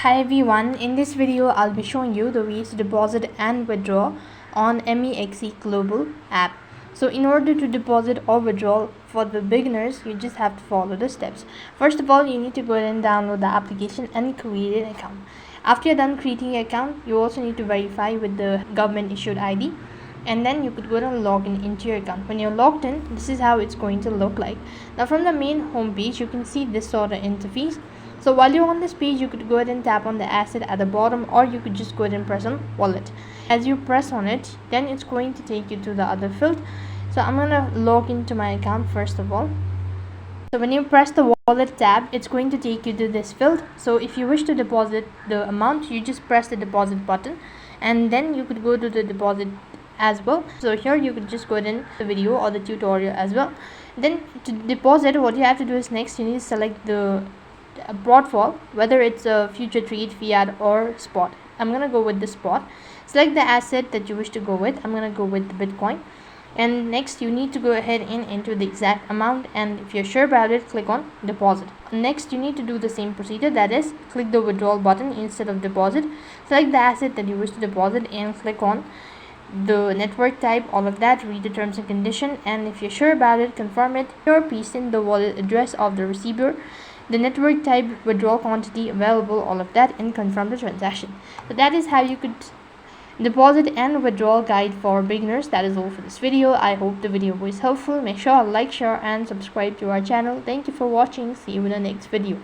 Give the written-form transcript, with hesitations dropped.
Hi everyone, in this video I'll be showing you the ways to deposit and withdraw on MEXC Global app. So in order to deposit or withdraw for the beginners, you just have to follow the steps. First of all, you need to go ahead and download the application and create an account. After you're done creating an account, you also need to verify with the government issued ID, and then you could go and log in into your account. When you're logged in, this is how it's going to look like. Now from the main home page, you can see this sort of interface. So while you're on this page, you could go ahead and tap on the asset at the bottom, or you could just go ahead and press on wallet. As you press on it, then it's going to take you to the other field. So I'm gonna log into my account first of all. So when you press the wallet tab, it's going to take you to this field. So if you wish to deposit the amount, you just press the deposit button, and then you could go to the deposit as well. So here you could just go ahead and the video or the tutorial as well. Then to deposit, what you have to do is next you need to select the Withdrawal, whether it's a future trade, fiat or spot. I'm gonna go with the spot. Select the asset that you wish to go with. I'm gonna go with the Bitcoin, and next you need to go ahead and enter the exact amount, and if you're sure about it, click on deposit. Next you need to do the same procedure, that is click the withdrawal button instead of deposit. Select the asset that you wish to deposit and click on the network type, all of that, read the terms and condition, and if you're sure about it, confirm it. Here paste in the wallet address of the receiver, the network type, withdrawal quantity available, all of that, and confirm the transaction. So that is how you could deposit and withdrawal guide for beginners. That is all for this video. I hope the video was helpful. Make sure to like, share and subscribe to our channel. Thank you for watching. See you in the next video.